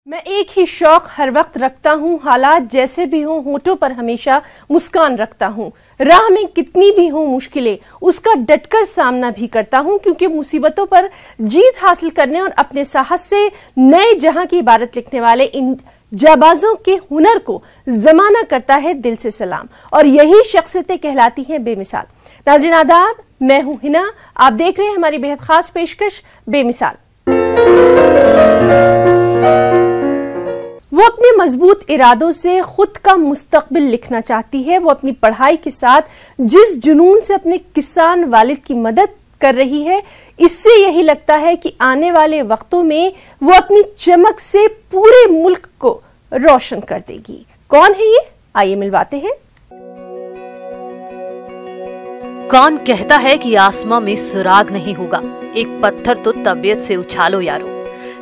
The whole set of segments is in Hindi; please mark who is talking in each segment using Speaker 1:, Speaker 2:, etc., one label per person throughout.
Speaker 1: मैं एक ही शौक हर वक्त रखता हूँ, हालात जैसे भी हों होठों पर हमेशा मुस्कान रखता हूँ। राह में कितनी भी हों मुश्किलें उसका डटकर सामना भी करता हूँ, क्योंकि मुसीबतों पर जीत हासिल करने और अपने साहस से नए जहां की इबारत लिखने वाले इन जाबाजों के हुनर को जमाना करता है दिल से सलाम। और यही शख्सियतें कहलाती हैं बेमिसाल। नाज़रीन आदाब, मैं हूं हिना, आप देख रहे हैं हमारी बेहद खास पेशकश बेमिसाल। वो अपने मजबूत इरादों से खुद का मुस्तकबिल लिखना चाहती है। वो अपनी पढ़ाई के साथ जिस जुनून से अपने किसान वालिद की मदद कर रही है, इससे यही लगता है कि आने वाले वक्तों में वो अपनी चमक से पूरे मुल्क को रोशन कर देगी। कौन है ये, आइए मिलवाते हैं।
Speaker 2: कौन कहता है कि आसमां में सुराग नहीं होगा, एक पत्थर तो तबीयत से उछालो यारो।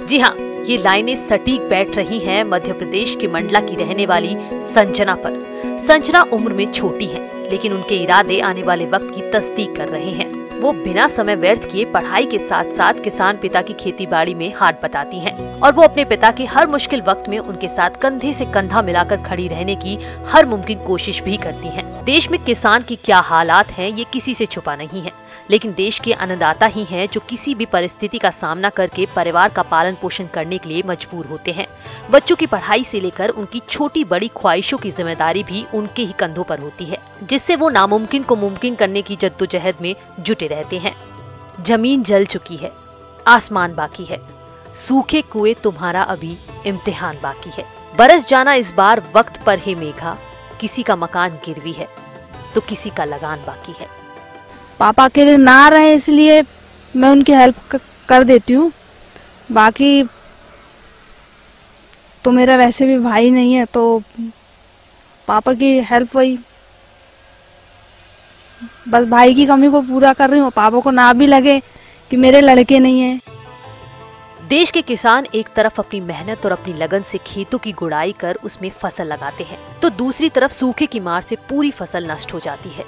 Speaker 2: जी हाँ, ये लाइनें सटीक बैठ रही हैं मध्य प्रदेश के मंडला की रहने वाली संजना पर। संजना उम्र में छोटी हैं, लेकिन उनके इरादे आने वाले वक्त की तस्दीक कर रहे हैं। वो बिना समय व्यर्थ किए पढ़ाई के साथ साथ किसान पिता की खेती बाड़ी में हाथ बटाती हैं और वो अपने पिता के हर मुश्किल वक्त में उनके साथ कंधे से कंधा मिलाकर खड़ी रहने की हर मुमकिन कोशिश भी करती हैं। देश में किसान की क्या हालात हैं ये किसी से छुपा नहीं है, लेकिन देश के अन्नदाता ही हैं जो किसी भी परिस्थिति का सामना करके परिवार का पालन पोषण करने के लिए मजबूर होते हैं। बच्चों की पढ़ाई से लेकर उनकी छोटी बड़ी ख्वाहिशों की जिम्मेदारी भी उनके ही कंधों पर होती है, जिससे वो नामुमकिन को मुमकिन करने की जद्दोजहद में जुटे रहते हैं। जमीन जल चुकी है, आसमान बाकी है, सूखे कुएं तुम्हारा अभी इम्तिहान बाकी है। बरस जाना इस बार वक्त पर है मेघा, किसी का मकान गिरवी है तो किसी का लगान बाकी है।
Speaker 3: पापा के लिए ना रहे इसलिए मैं उनकी हेल्प कर देती हूँ, बाकी तो मेरा वैसे भी भाई नहीं है तो पापा की हेल्प वही बस भाई की कमी को पूरा कर रही हूँ। पापा को ना भी लगे कि मेरे लड़के नहीं हैं।
Speaker 2: देश के किसान एक तरफ अपनी मेहनत और अपनी लगन से खेतों की गुड़ाई कर उसमें फसल लगाते हैं, तो दूसरी तरफ सूखे की मार से पूरी फसल नष्ट हो जाती है।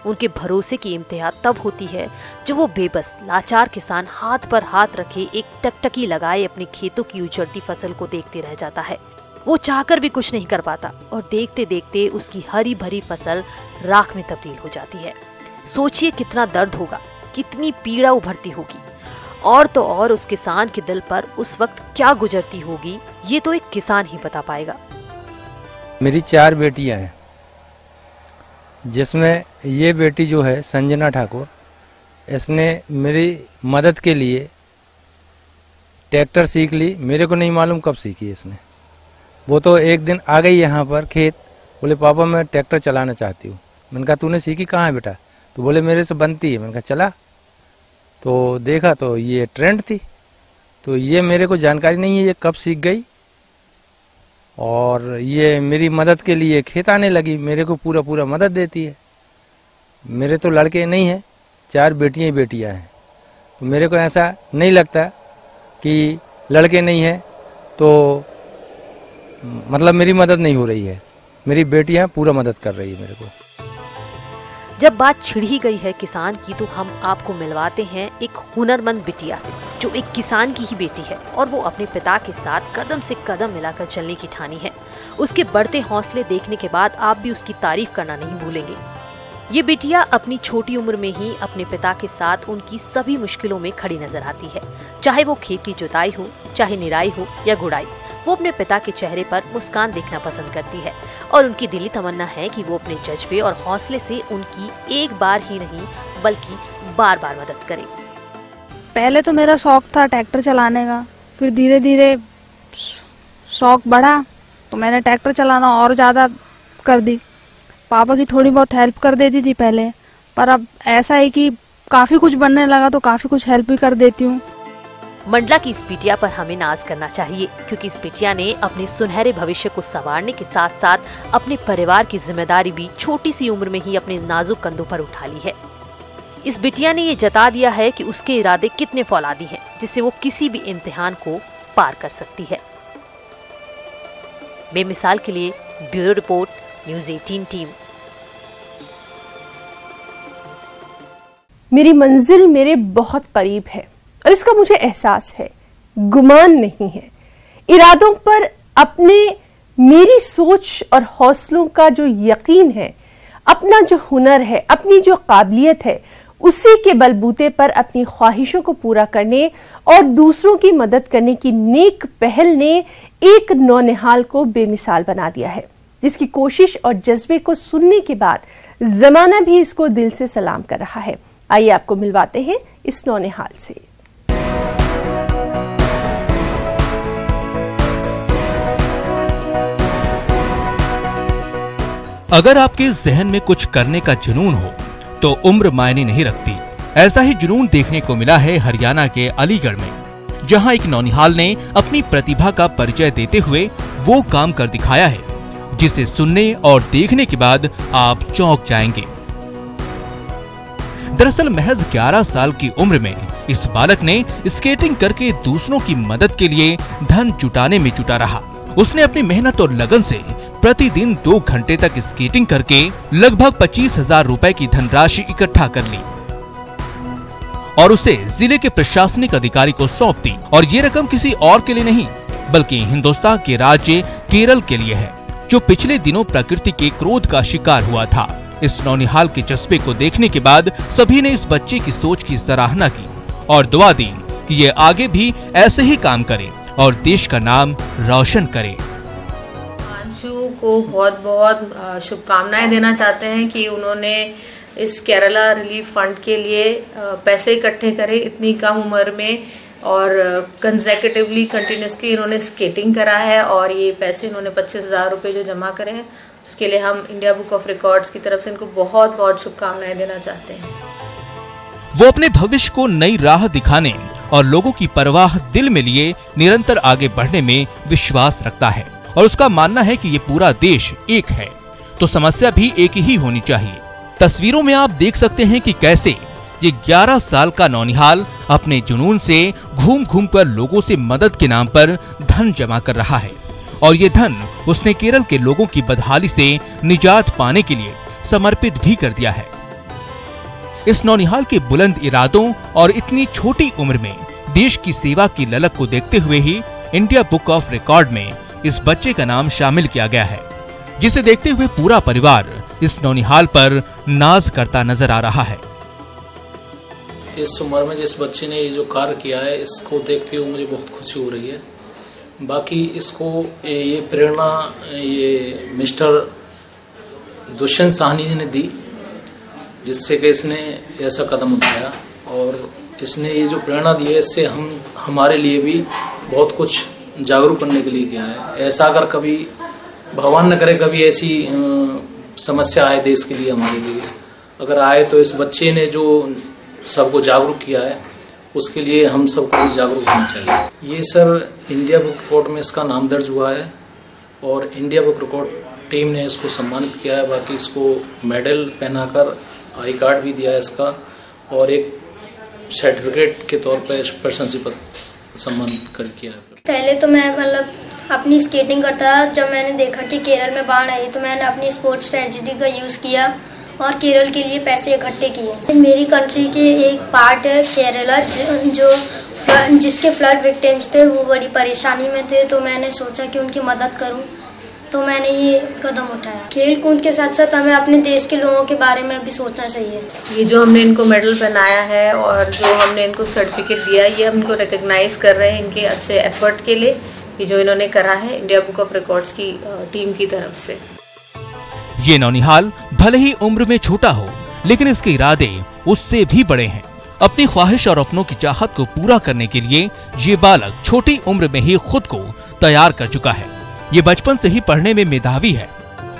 Speaker 2: उनके भरोसे की इम्तिहान तब होती है जब वो बेबस लाचार किसान हाथ पर हाथ रखे एक टकटकी लगाए अपने खेतों की उजड़ती फसल को देखते रह जाता है। वो चाहकर भी कुछ नहीं कर पाता और देखते देखते उसकी हरी भरी फसल राख में तब्दील हो जाती है। सोचिए कितना दर्द होगा, कितनी पीड़ा उभरती होगी, और तो और उस किसान के दिल पर उस वक्त क्या गुजरती होगी, ये तो एक किसान ही बता पाएगा।
Speaker 4: मेरी 4 बेटियां हैं, जिसमें ये बेटी जो है संजना ठाकुर, इसने मेरी मदद के लिए ट्रैक्टर सीख ली। मेरे को नहीं मालूम कब सीखी इसने। वो तो एक दिन आ गई यहाँ पर खेत, बोले पापा मैं ट्रैक्टर चलाना चाहती हूँ। मैंने कहा तूने सीखी कहाँ है बेटा? तो बोले मेरे से बनती है। मैंने कहा चला, तो देखा तो ये ट्रेंड थी। तो ये मेरे को जानकारी नहीं है ये कब सीख गई, और ये मेरी मदद के लिए खेत आने लगी, मेरे को पूरा मदद देती है। मेरे तो लड़के नहीं हैं, 4 बेटियां ही बेटियां हैं, तो मेरे को ऐसा नहीं लगता कि लड़के नहीं हैं तो मतलब मेरी मदद नहीं हो रही है। मेरी बेटियां पूरा मदद कर रही है मेरे को।
Speaker 2: जब बात छिड़ ही गई है किसान की, तो हम आपको मिलवाते हैं एक हुनरमंद बिटिया से, जो एक किसान की ही बेटी है और वो अपने पिता के साथ कदम से कदम मिलाकर चलने की ठानी है। उसके बढ़ते हौसले देखने के बाद आप भी उसकी तारीफ करना नहीं भूलेंगे। ये बिटिया अपनी छोटी उम्र में ही अपने पिता के साथ उनकी सभी मुश्किलों में खड़ी नजर आती है, चाहे वो खेत की जुताई हो, चाहे निराई हो या गुड़ाई। वो अपने पिता के चेहरे पर मुस्कान देखना पसंद करती है और उनकी दिली तमन्ना है कि वो अपने जज्बे और हौसले से उनकी एक बार ही नहीं बल्कि बार बार मदद करे।
Speaker 3: पहले तो मेरा शौक था ट्रैक्टर चलाने का, फिर धीरे धीरे शौक बढ़ा तो मैंने ट्रैक्टर चलाना और ज़्यादा कर दी। पापा की थोड़ी बहुत हेल्प कर देती थी पहले, पर अब ऐसा है कि काफ़ी कुछ बनने लगा तो काफ़ी कुछ हेल्प भी कर देती हूँ।
Speaker 2: मंडला की इस बिटिया पर हमें नाज करना चाहिए, क्योंकि इस बिटिया ने अपने सुनहरे भविष्य को संवारने के साथ साथ अपने परिवार की जिम्मेदारी भी छोटी सी उम्र में ही अपने नाजुक कंधों पर उठा ली है। इस बिटिया ने ये जता दिया है कि उसके इरादे कितने फौलादी हैं, जिससे वो किसी भी इम्तिहान को पार कर सकती है। बेमिसाल के लिए ब्यूरो रिपोर्ट, न्यूज़ 18 टीम।
Speaker 1: मेरी मंजिल मेरे बहुत करीब है और इसका मुझे एहसास है, गुमान नहीं है। इरादों पर अपने मेरी सोच और हौसलों का जो यकीन है, अपना जो हुनर है, अपनी जो काबिलियत है, उसी के बलबूते पर अपनी ख्वाहिशों को पूरा करने और दूसरों की मदद करने की नेक पहल ने एक नौनिहाल को बेमिसाल बना दिया है, जिसकी कोशिश और जज्बे को सुनने के बाद जमाना भी इसको दिल से सलाम कर रहा है। आइए आपको मिलवाते हैं इस नौनिहाल से।
Speaker 5: अगर आपके जहन में कुछ करने का जुनून हो तो उम्र मायने नहीं रखती। ऐसा ही जुनून देखने को मिला है हरियाणा के अलीगढ़ में, जहां एक नौनिहाल ने अपनी प्रतिभा का परिचय देते हुए वो काम कर दिखाया है जिसे सुनने और देखने के बाद आप चौंक जाएंगे। दरअसल महज 11 साल की उम्र में इस बालक ने स्केटिंग करके दूसरों की मदद के लिए धन जुटाने में जुटा रहा। उसने अपनी मेहनत और लगन से प्रतिदिन 2 घंटे तक स्केटिंग करके लगभग 25,000 रुपए की धनराशि इकट्ठा कर ली और उसे जिले के प्रशासनिक अधिकारी को सौंप दी। और ये रकम किसी और के लिए नहीं बल्कि हिंदुस्तान के राज्य केरल के लिए है, जो पिछले दिनों प्रकृति के क्रोध का शिकार हुआ था। इस नौनिहाल के जज्बे को देखने के बाद सभी ने इस बच्चे की सोच की सराहना की और दुआ दी कि ये आगे भी ऐसे ही काम करे और देश का नाम रोशन करे।
Speaker 6: को बहुत बहुत शुभकामनाएं देना चाहते हैं कि उन्होंने इस केरला रिलीफ फंड के लिए पैसे इकट्ठे करे इतनी कम उम्र में और कंसेक्यूटिवली कंटिन्यूसली इन्होंने स्केटिंग करा है और ये पैसे इन्होंने 25,000 रुपये जो जमा करे हैं उसके लिए हम इंडिया बुक ऑफ रिकॉर्ड्स की तरफ से इनको बहुत बहुत शुभकामनाएं देना चाहते हैं।
Speaker 5: वो अपने भविष्य को नई राह दिखाने और लोगों की परवाह दिल में लिए निरंतर आगे बढ़ने में विश्वास रखता है और उसका मानना है कि ये पूरा देश एक है तो समस्या भी एक ही होनी चाहिए। तस्वीरों में आप देख सकते हैं कि कैसे ये 11 साल का नौनिहाल अपने जुनून से घूम घूम कर लोगों से मदद के नाम पर धन जमा कर रहा है और ये धन उसने केरल के लोगों की बदहाली से निजात पाने के लिए समर्पित भी कर दिया है। इस नौनिहाल के बुलंद इरादों और इतनी छोटी उम्र में देश की सेवा की ललक को देखते हुए ही इंडिया बुक ऑफ रिकॉर्ड में इस बच्चे का नाम शामिल किया गया है, जिसे देखते हुए पूरा परिवार इस नौनिहाल पर नाज करता नजर आ रहा है।
Speaker 7: इस उम्र में जिस बच्चे ने ये जो कार्य किया है इसको देखते हुए मुझे बहुत खुशी हो रही है। बाकी इसको ये प्रेरणा ये मिस्टर दुष्यंत साहनी ने दी, जिससे कि इसने ऐसा कदम उठाया और इसने ये जो प्रेरणा दी है इससे हम हमारे लिए भी बहुत कुछ जागरूक करने के लिए किया है। ऐसा अगर कभी भगवान न करे कभी ऐसी समस्या आए देश के लिए हमारे लिए अगर आए तो इस बच्चे ने जो सबको जागरूक किया है उसके लिए हम सबको जागरूक होना चाहिए। ये सर इंडिया बुक रिकॉर्ड में इसका नाम दर्ज हुआ है और इंडिया बुक रिकॉर्ड टीम ने इसको सम्मानित किया है। बाकी इसको मेडल पहनाकर आई कार्ड भी दिया है इसका और एक सर्टिफिकेट के तौर पर प्रशंसित सम्मानित कर किया है।
Speaker 8: पहले तो मैं मतलब अपनी स्केटिंग करता था। जब मैंने देखा कि केरल में बाढ़ आई तो मैंने अपनी स्पोर्ट्स स्ट्रेटजी का यूज़ किया और केरल के लिए पैसे इकट्ठे किए। मेरी कंट्री के एक पार्ट है केरला जिसके फ्लड विक्टिम्स थे, वो बड़ी परेशानी में थे, तो मैंने सोचा कि उनकी मदद करूं, तो मैंने ये कदम उठाया। खेल कूद के साथ साथ हमें अपने देश के लोगों के बारे में भी सोचना चाहिए।
Speaker 6: ये जो हमने इनको मेडल पहनाया है और जो हमने इनको सर्टिफिकेट दिया है ये हम इनको रिकग्नाइज कर रहे हैं इनके अच्छे एफर्ट के लिए, ये जो इन्होंने करा है इंडिया बुक ऑफ रिकॉर्ड्स की टीम की तरफ से।
Speaker 5: ये नौनिहाल भले ही उम्र में छोटा हो लेकिन इसके इरादे उससे भी बड़े हैं। अपनी ख्वाहिश और अपनों की चाहत को पूरा करने के लिए ये बालक छोटी उम्र में ही खुद को तैयार कर चुका है। ये बचपन से ही पढ़ने में मेधावी है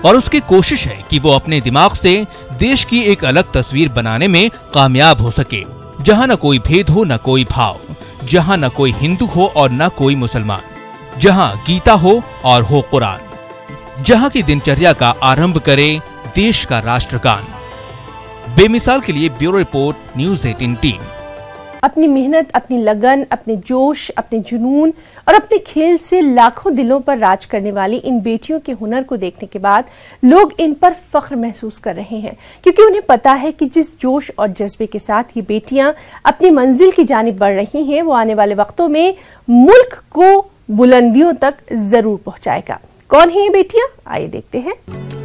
Speaker 5: और उसकी कोशिश है कि वो अपने दिमाग से देश की एक अलग तस्वीर बनाने में कामयाब हो सके, जहाँ न कोई भेद हो न कोई भाव, जहाँ न कोई हिंदू हो और न कोई मुसलमान, जहाँ गीता हो और हो कुरान, जहाँ की दिनचर्या का आरंभ करे देश का राष्ट्रगान। बेमिसाल के लिए ब्यूरो रिपोर्ट, न्यूज़ 18 टीम।
Speaker 1: अपनी मेहनत, अपनी लगन, अपने जोश, अपने जुनून और अपने खेल से लाखों दिलों पर राज करने वाली इन बेटियों के हुनर को देखने के बाद लोग इन पर फख्र महसूस कर रहे हैं, क्योंकि उन्हें पता है कि जिस जोश और जज्बे के साथ ये बेटियां अपनी मंजिल की जानिब बढ़ रही हैं वो आने वाले वक्तों में मुल्क को बुलंदियों तक जरूर पहुंचाएगा। कौन है ये बेटियां, आइए देखते हैं।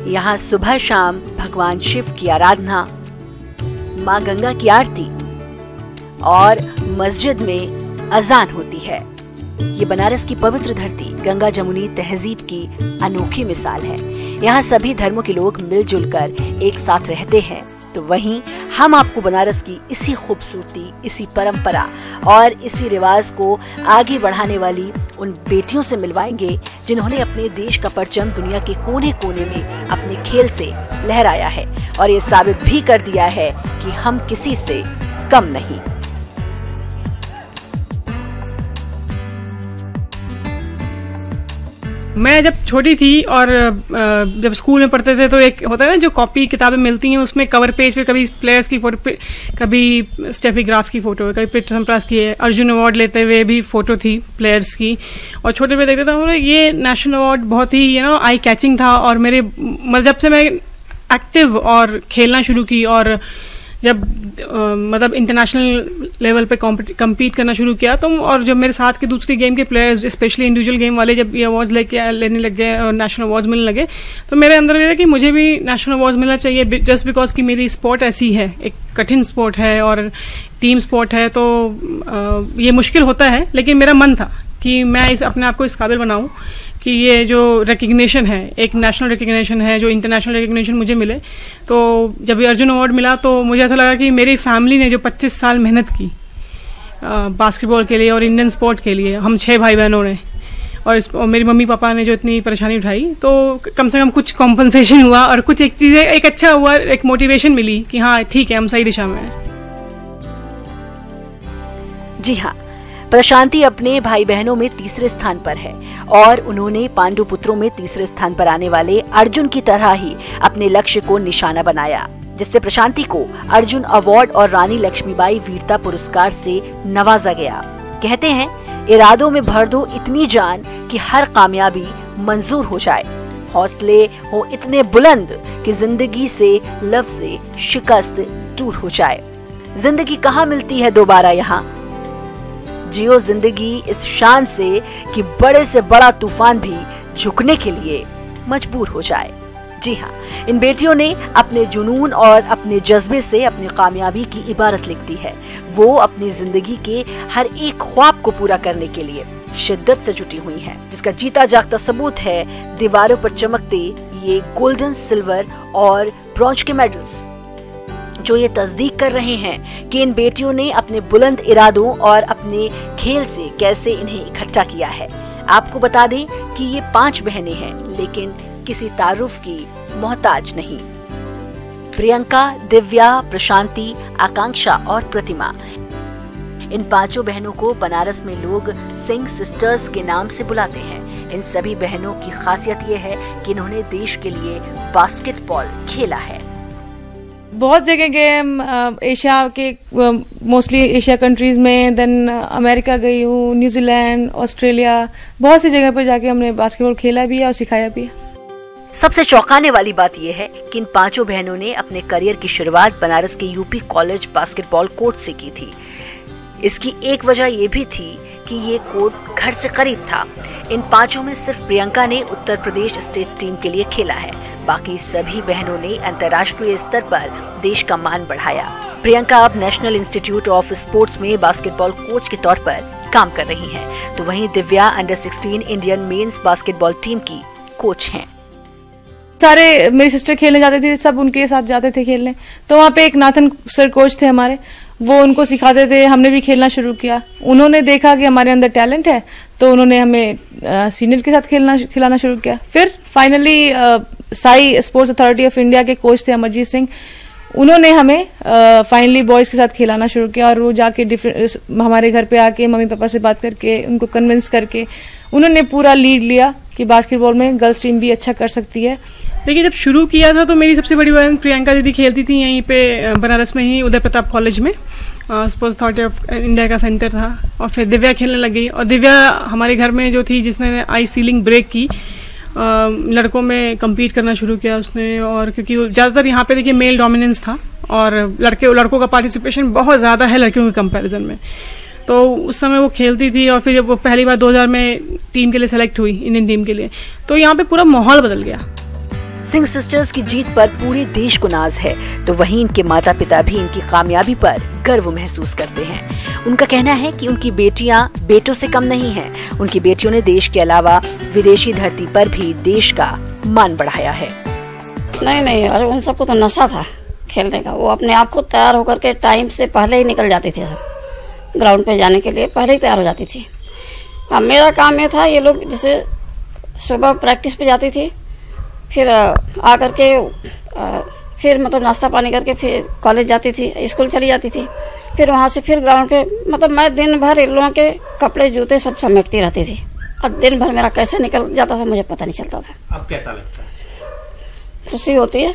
Speaker 2: यहाँ सुबह शाम भगवान शिव की आराधना, माँ गंगा की आरती और मस्जिद में अजान होती है। ये बनारस की पवित्र धरती गंगा जमुनी तहजीब की अनोखी मिसाल है। यहाँ सभी धर्मों के लोग मिलजुल कर एक साथ रहते हैं। तो वहीं हम आपको बनारस की इसी खूबसूरती, इसी परंपरा और इसी रिवाज को आगे बढ़ाने वाली उन बेटियों से मिलवाएंगे जिन्होंने अपने देश का परचम दुनिया के कोने कोने में अपने खेल से लहराया है और ये साबित भी कर दिया है कि हम किसी से कम नहीं।
Speaker 9: मैं जब छोटी थी और जब स्कूल में पढ़ते थे तो एक होता है ना, जो कॉपी किताबें मिलती हैं उसमें कवर पेज पे कभी प्लेयर्स की फोटो, कभी स्टेफी ग्राफ की फोटो, कभी पृथ्वी चंपरास की है, अर्जुन अवार्ड लेते हुए भी फोटो थी प्लेयर्स की। और छोटे पे देखते थे ये नेशनल अवार्ड बहुत ही आई कैचिंग था। और मेरे जब से मैं एक्टिव और खेलना शुरू की और जब मतलब इंटरनेशनल लेवल पे कम्पीट करना शुरू किया तो, और जब मेरे साथ के दूसरी गेम के प्लेयर्स स्पेशली इंडिविजुअल गेम वाले जब ये अवार्ड्स लेने लग गए और नेशनल अवार्ड्स मिलने लगे, तो मेरे अंदर ये कि मुझे भी नेशनल अवार्ड्स मिलना चाहिए, जस्ट बिकॉज कि मेरी स्पोर्ट ऐसी है, एक कठिन स्पोर्ट है और टीम स्पोर्ट है, तो ये मुश्किल होता है। लेकिन मेरा मन था कि मैं अपने आप को इस काबिल बनाऊं कि ये जो रिकग्निशन है, एक नेशनल रिकग्निशन है, जो इंटरनेशनल रिकग्निशन मुझे मिले। तो जब ये अर्जुन अवार्ड मिला तो मुझे ऐसा लगा कि मेरी फैमिली ने जो 25 साल मेहनत की बास्केटबॉल के लिए और इंडियन स्पोर्ट के लिए, हम 6 भाई बहनों ने, और मेरी मम्मी पापा ने जो इतनी परेशानी उठाई, तो कम से कम कुछ कॉम्पनसेशन हुआ और कुछ एक चीज़ें एक अच्छा हुआ, एक मोटिवेशन मिली कि हाँ ठीक है, हम सही दिशा में हैं।
Speaker 2: जी हाँ, प्रशांति अपने भाई बहनों में तीसरे स्थान पर है और उन्होंने पांडु पुत्रों में तीसरे स्थान पर आने वाले अर्जुन की तरह ही अपने लक्ष्य को निशाना बनाया, जिससे प्रशांति को अर्जुन अवार्ड और रानी लक्ष्मीबाई वीरता पुरस्कार से नवाजा गया। कहते हैं, इरादों में भर दो इतनी जान कि हर कामयाबी मंजूर हो जाए, हौसले हो इतने बुलंद कि जिंदगी से लफ्ज़ शिकस्त दूर हो जाए। जिंदगी कहाँ मिलती है दोबारा यहाँ, जियो जिंदगी इस शान से कि बड़े से बड़ा तूफान भी झुकने के लिए मजबूर हो जाए। जी हाँ, इन बेटियों ने अपने जुनून और अपने जज्बे से अपनी कामयाबी की इबारत लिख दी है। वो अपनी जिंदगी के हर एक ख्वाब को पूरा करने के लिए शिद्दत से जुटी हुई हैं, जिसका जीता जागता सबूत है दीवारों पर चमकते ये गोल्डन, सिल्वर और ब्रॉन्ज के मेडल्स, जो ये तस्दीक कर रहे हैं कि इन बेटियों ने अपने बुलंद इरादों और अपने खेल से कैसे इन्हें इकट्ठा किया है। आपको बता दें कि ये 5 बहनें हैं, लेकिन किसी तारुफ की मोहताज नहीं। प्रियंका, दिव्या, प्रशांति, आकांक्षा और प्रतिमा, इन 5 बहनों को बनारस में लोग सिंह सिस्टर्स के नाम से बुलाते हैं। इन सभी बहनों की खासियत ये है कि इन्होंने देश के लिए बास्केटबॉल खेला है।
Speaker 3: बहुत जगह गए, एशिया के मोस्टली एशिया कंट्रीज में, देन अमेरिका गई हूँ, न्यूजीलैंड, ऑस्ट्रेलिया, बहुत सी जगह पर जाके हमने बास्केटबॉल खेला भी है और सिखाया भी है।
Speaker 2: सबसे चौंकाने वाली बात यह है कि इन 5 बहनों ने अपने करियर की शुरुआत बनारस के यूपी कॉलेज बास्केटबॉल कोर्ट से की थी। इसकी एक वजह यह भी थी कि ये कोर्ट घर से करीब था। इन 5 में सिर्फ प्रियंका ने उत्तर प्रदेश स्टेट टीम के लिए खेला है, बाकी सभी बहनों ने अंतर्राष्ट्रीय स्तर पर देश का मान बढ़ाया। प्रियंका अब नेशनल इंस्टीट्यूट ऑफ स्पोर्ट्स में बास्केटबॉल कोच के तौर पर काम कर रही हैं, तो वहीं Divya under 16 Indian mains basketball team की कोच हैं।
Speaker 3: सारे मेरी सिस्टर खेलने जाते थे, सब उनके साथ जाते थे खेलने, तो वहाँ पे एक नाथन सर कोच थे हमारे, वो उनको सिखाते थे। हमने भी खेलना शुरू किया, उन्होंने देखा कि हमारे अंदर टैलेंट है, तो उन्होंने हमें सीनियर के साथ खिलाना शुरू किया। फिर finally Sai sports authority of India के कोच थे अमरजीत सिंह, उन्होंने हमें फाइनली बॉयज़ के साथ खिलाना शुरू किया। और वो जाके हमारे घर पे आके मम्मी पापा से बात करके उनको कन्विंस करके उन्होंने पूरा लीड लिया कि बास्केटबॉल में गर्ल्स टीम भी अच्छा कर सकती है।
Speaker 9: देखिए, जब शुरू किया था तो मेरी सबसे बड़ी बहन प्रियंका दीदी खेलती थी यहीं पे बनारस में ही, उदय प्रताप कॉलेज में, स्पोर्ट्स अथॉरिटी ऑफ इंडिया का सेंटर था। और फिर दिव्या खेलने लग गई, और दिव्या हमारे घर में जो थी जिसने आई सीलिंग ब्रेक की, लड़कों में कम्पीट करना शुरू किया उसने। और क्योंकि ज़्यादातर यहाँ पे देखिए मेल डोमिनेंस था और लड़कों का पार्टिसिपेशन बहुत ज़्यादा है लड़कियों के कंपैरिजन में, तो उस समय वो खेलती थी और फिर जब वो पहली बार 2000 में टीम के लिए सेलेक्ट हुई, इंडियन टीम के लिए, तो यहाँ पे पूरा माहौल बदल गया।
Speaker 2: सिंह सिस्टर्स की जीत पर पूरे देश को नाज है, तो वहीं इनके माता पिता भी इनकी कामयाबी पर गर्व महसूस करते हैं। उनका कहना है कि उनकी बेटियां बेटों से कम नहीं हैं। उनकी बेटियों ने देश के अलावा विदेशी धरती पर भी देश का मान बढ़ाया है।
Speaker 10: नहीं, अरे उन सबको तो नशा था खेलने का। वो अपने आप को तैयार होकर के टाइम से पहले ही निकल जाती थी, सब ग्राउंड पे जाने के लिए पहले ही तैयार हो जाती थी। अब मेरा काम ये था, ये लोग जैसे सुबह प्रैक्टिस पे जाती थी, फिर आकर के फिर मतलब नाश्ता पानी करके फिर कॉलेज जाती थी, स्कूल चली जाती थी, फिर वहाँ से फिर ग्राउंड पे, मतलब मैं दिन भर इन लोगों के कपड़े जूते सब समेटती रहती थी। अब दिन भर मेरा कैसे निकल जाता था मुझे पता नहीं चलता था।
Speaker 11: अब कैसा लगता है?
Speaker 10: खुशी होती है,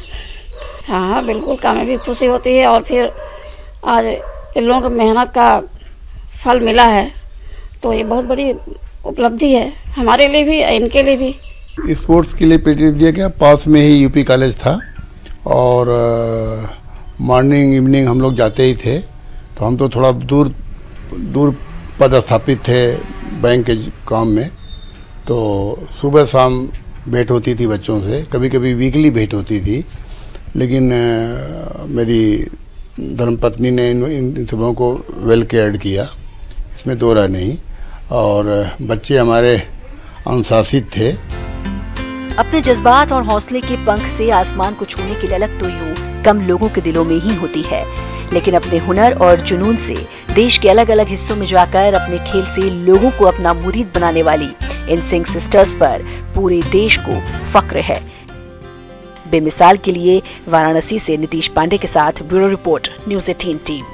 Speaker 10: हाँ बिल्कुल, काम में भी खुशी होती है। और फिर आज इन लोगों को मेहनत का फल मिला है, तो ये बहुत बड़ी उपलब्धि है हमारे लिए भी, इनके लिए भी।
Speaker 12: स्पोर्ट्स के लिए प्रेरित दिया गया। पास में ही यूपी कॉलेज था और मॉर्निंग इवनिंग हम लोग जाते ही थे। तो हम तो थोड़ा दूर पदस्थापित थे बैंक के काम में, तो सुबह शाम भेंट होती थी बच्चों से, कभी कभी वीकली भेंट होती थी। लेकिन मेरी धर्मपत्नी ने इन सबों को वेल केयर्ड किया, इसमें दो राय नहीं। और बच्चे हमारे अनुशासित थे।
Speaker 2: अपने जज्बात और हौसले के पंख से आसमान को छूने की ललक तो यूं कम लोगों के दिलों में ही होती है, लेकिन अपने हुनर और जुनून से देश के अलग अलग हिस्सों में जाकर अपने खेल से लोगों को अपना मुरीद बनाने वाली इन सिंह सिस्टर्स पर पूरे देश को फक्र है। बेमिसाल के लिए वाराणसी से नीतीश पांडे के साथ ब्यूरो रिपोर्ट, न्यूज़ 18 टीम।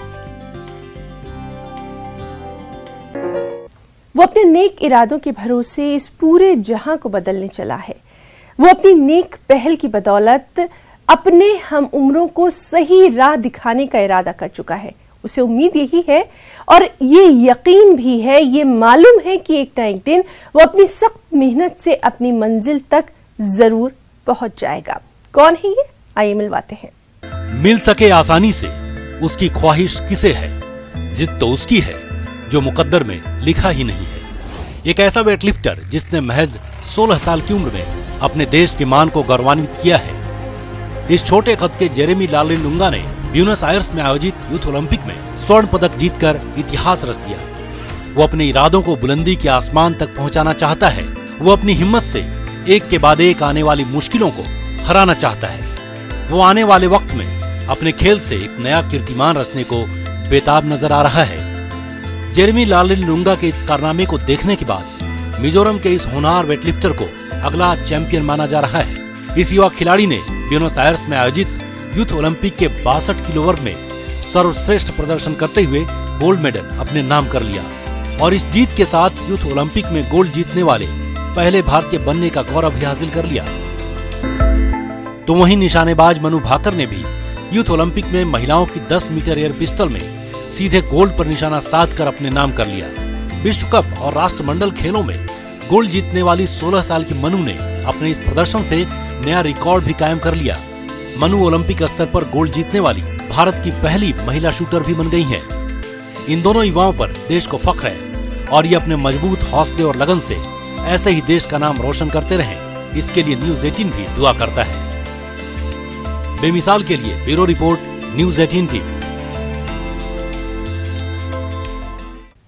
Speaker 1: वो अपने नेक इरादों के भरोसे इस पूरे जहां को बदलने चला है। वो अपनी नेक पहल की बदौलत अपने हम उम्रों को सही राह दिखाने का इरादा कर चुका है। उसे उम्मीद यही है और ये यकीन भी है, ये मालूम है कि एक ना एक दिन वो अपनी सख्त मेहनत से अपनी मंजिल तक जरूर पहुंच जाएगा। कौन है ये, आइए मिलवाते हैं।
Speaker 13: मिल सके आसानी से उसकी ख्वाहिश किसे है, जिद तो उसकी है जो मुकद्दर में लिखा ही नहीं है। एक ऐसा वेटलिफ्टर जिसने महज 16 साल की उम्र में अपने देश के मान को गौरवान्वित किया है। इस छोटे कद के जेरेमी लालिनुंगा ने ब्यूनस आयर्स में आयोजित यूथ ओलंपिक में स्वर्ण पदक जीतकर इतिहास रच दिया। वो अपने इरादों को बुलंदी के आसमान तक पहुंचाना चाहता है। वो अपनी हिम्मत से एक के बाद एक आने वाली मुश्किलों को हराना चाहता है। वो आने वाले वक्त में अपने खेल से एक नया कीर्तिमान रचने को बेताब नजर आ रहा है। जेरेमी लालिनुंगा के इस कारनामे को देखने के बाद मिजोरम के इस होनहार वेटलिफ्टर को अगला चैंपियन माना जा रहा है। इस युवा खिलाड़ी ने ब्यूनस आयर्स में आयोजित यूथ ओलंपिक के 62 किलो वर्ग में सर्वश्रेष्ठ प्रदर्शन करते हुए गोल्ड मेडल अपने नाम कर लिया और इस जीत के साथ यूथ ओलंपिक में गोल्ड जीतने वाले पहले भारतीय बनने का गौरव भी हासिल कर लिया। तो वहीं निशानेबाज मनु भाकर ने भी यूथ ओलंपिक में महिलाओं की 10 मीटर एयर पिस्टल में सीधे गोल्ड पर निशाना साध कर अपने नाम कर लिया। विश्व कप और राष्ट्रमंडल खेलों में गोल्ड जीतने वाली 16 साल की मनु ने अपने इस प्रदर्शन से नया रिकॉर्ड भी कायम कर लिया। मनु ओलंपिक स्तर पर गोल्ड जीतने वाली भारत की पहली महिला शूटर भी बन गई हैं। इन दोनों युवाओं पर देश को फख्र है और ये अपने मजबूत हौसले और लगन से ऐसे ही देश का नाम रोशन करते रहें, इसके लिए न्यूज़ 18 भी दुआ करता है। बेमिसाल के लिए ब्यूरो रिपोर्ट, न्यूज़ 18 टीम।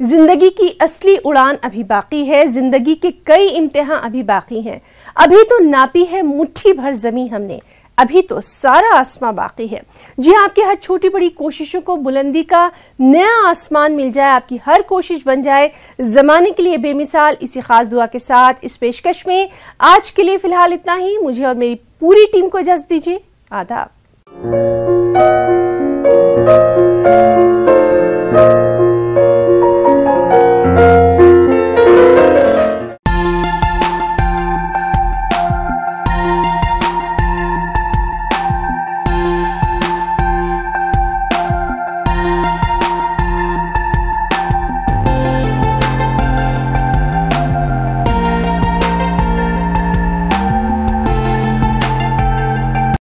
Speaker 1: जिंदगी की असली उड़ान अभी बाकी है, जिंदगी के कई इम्तिहान अभी बाकी हैं। अभी तो नापी है मुट्ठी भर जमीन हमने, अभी तो सारा आसमां बाकी है। जी हाँ, आपकी हर छोटी बड़ी कोशिशों को बुलंदी का नया आसमान मिल जाए, आपकी हर कोशिश बन जाए जमाने के लिए बेमिसाल। इसी खास दुआ के साथ इस पेशकश में आज के लिए फिलहाल इतना ही। मुझे और मेरी पूरी टीम को इजाजत दीजिए। आदाब।